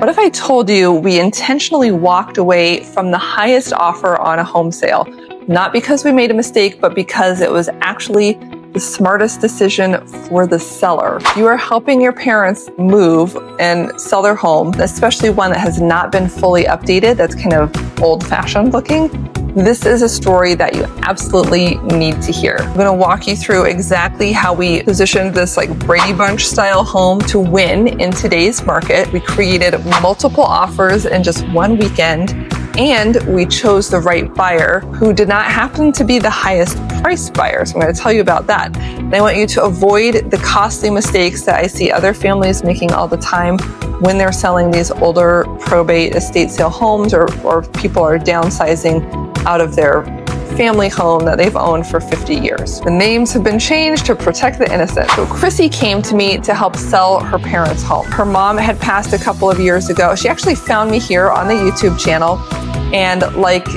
What if I told you we intentionally walked away from the highest offer on a home sale? Not because we made a mistake, but because it was actually the smartest decision for the seller. You are helping your parents move and sell their home, especially one that has not been fully updated, that's kind of old-fashioned looking. This is a story that you absolutely need to hear. I'm gonna walk you through exactly how we positioned this like Brady Bunch style home to win in today's market. We created multiple offers in just one weekend, and we chose the right buyer who did not happen to be the highest priced buyer. So I'm going to tell you about that. And I want you to avoid the costly mistakes that I see other families making all the time when they're selling these older probate estate sale homes, or people are downsizing out of their family home that they've owned for 50 years. The names have been changed to protect the innocent. So Chrissy came to me to help sell her parents' home. Her mom had passed a couple of years ago. She actually found me here on the YouTube channel, and like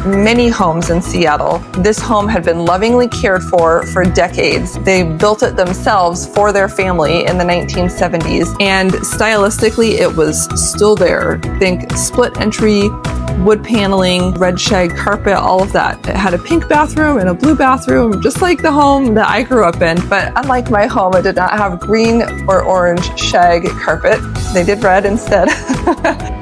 many homes in Seattle, this home had been lovingly cared for decades. They built it themselves for their family in the 1970s, and stylistically it was still there. Think split entry, wood paneling, red shag carpet, all of that. It had a pink bathroom and a blue bathroom, just like the home that I grew up in. But unlike my home, it did not have green or orange shag carpet. They did red instead.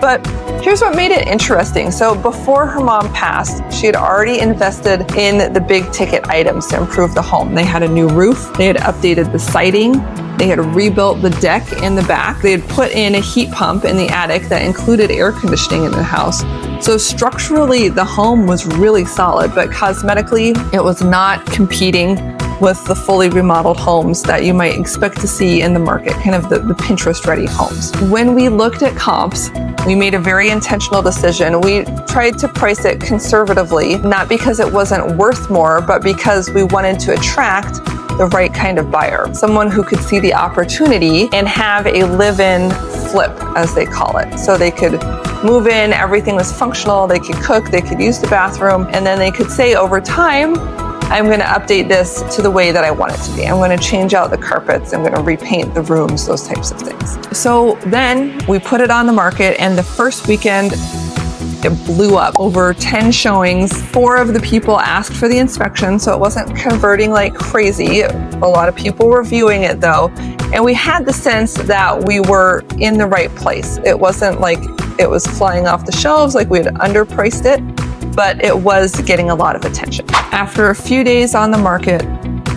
But here's what made it interesting. So before her mom passed, she had already invested in the big ticket items to improve the home. They had a new roof. They had updated the siding. They had rebuilt the deck in the back. They had put in a heat pump in the attic that included air conditioning in the house. So structurally, the home was really solid, but cosmetically, it was not competing with the fully remodeled homes that you might expect to see in the market, kind of the Pinterest-ready homes. When we looked at comps, we made a very intentional decision. We tried to price it conservatively, not because it wasn't worth more, but because we wanted to attract the right kind of buyer, someone who could see the opportunity and have a live-in flip, as they call it. So they could move in, everything was functional, they could cook, they could use the bathroom, and then they could say over time, I'm going to update this to the way that I want it to be. I'm going to change out the carpets. I'm going to repaint the rooms, those types of things. So then we put it on the market, and the first weekend, it blew up. Over 10 showings. 4 of the people asked for the inspection, so it wasn't converting like crazy. A lot of people were viewing it though. And we had the sense that we were in the right place. It wasn't like it was flying off the shelves, like we had underpriced it, but it was getting a lot of attention. After a few days on the market,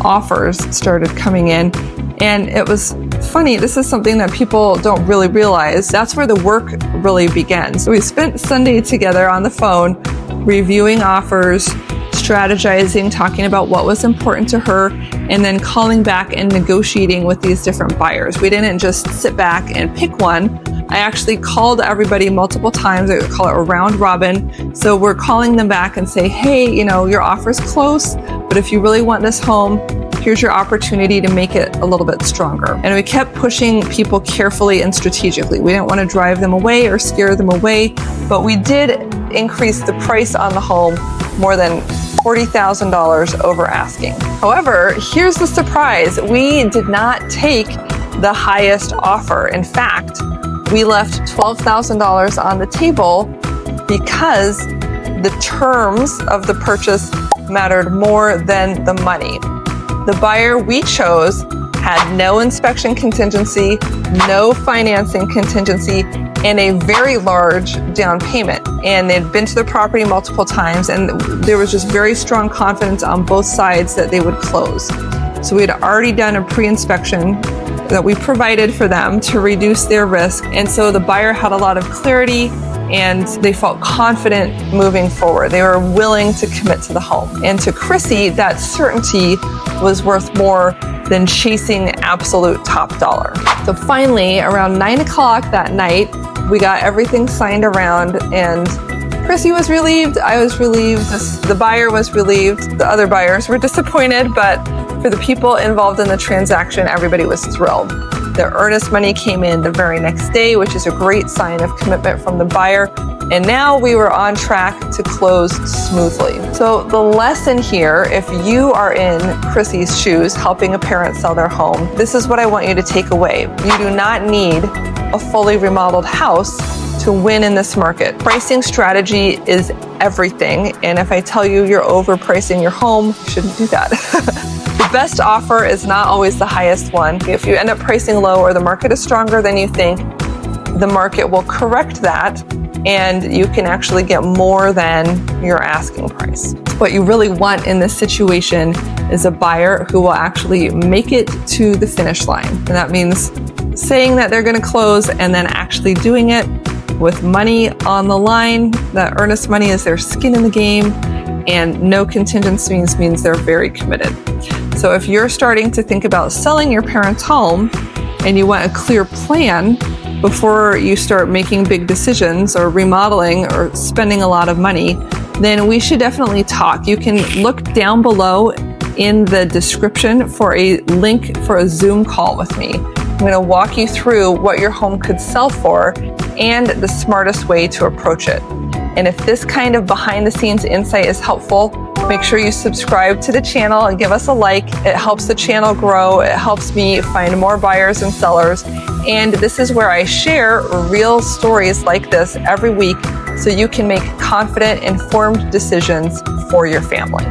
offers started coming in, and it was funny. This is something that people don't really realize. That's where the work really begins. So we spent Sunday together on the phone, reviewing offers, strategizing, talking about what was important to her, and then calling back and negotiating with these different buyers. We didn't just sit back and pick one. I actually called everybody multiple times. I would call it a round robin. So we're calling them back and say, hey, your offer's close, but if you really want this home, here's your opportunity to make it a little bit stronger. And we kept pushing people carefully and strategically. We didn't want to drive them away or scare them away, but we did increase the price on the home more than $40,000 over asking. However, here's the surprise. We did not take the highest offer. In fact, we left $12,000 on the table because the terms of the purchase mattered more than the money. The buyer we chose had no inspection contingency, no financing contingency, and a very large down payment. And they'd been to the property multiple times, and there was just very strong confidence on both sides that they would close. So we had already done a pre-inspection that we provided for them to reduce their risk. And so the buyer had a lot of clarity, and they felt confident moving forward. They were willing to commit to the home. And to Chrissy, that certainty was worth more than chasing absolute top dollar. So finally, around 9 o'clock that night, we got everything signed around, and Chrissy was relieved, I was relieved, the buyer was relieved, the other buyers were disappointed, but for the people involved in the transaction, everybody was thrilled. The earnest money came in the very next day, which is a great sign of commitment from the buyer. And now we were on track to close smoothly. So the lesson here, if you are in Chrissy's shoes helping a parent sell their home, this is what I want you to take away. You do not need a fully remodeled house to win in this market. Pricing strategy is everything, and if I tell you you're overpricing your home, you shouldn't do that. The best offer is not always the highest one. If you end up pricing low or the market is stronger than you think, the market will correct that and you can actually get more than your asking price. What you really want in this situation is a buyer who will actually make it to the finish line. And that means saying that they're going to close and then actually doing it with money on the line. That earnest money is their skin in the game, and no contingencies means they're very committed. So if you're starting to think about selling your parents' home and you want a clear plan before you start making big decisions or remodeling or spending a lot of money, then we should definitely talk. You can look down below in the description for a link for a Zoom call with me. I'm going to walk you through what your home could sell for and the smartest way to approach it. And if this kind of behind the scenes insight is helpful, make sure you subscribe to the channel and give us a like. It helps the channel grow. It helps me find more buyers and sellers. And this is where I share real stories like this every week so you can make confident, informed decisions for your family.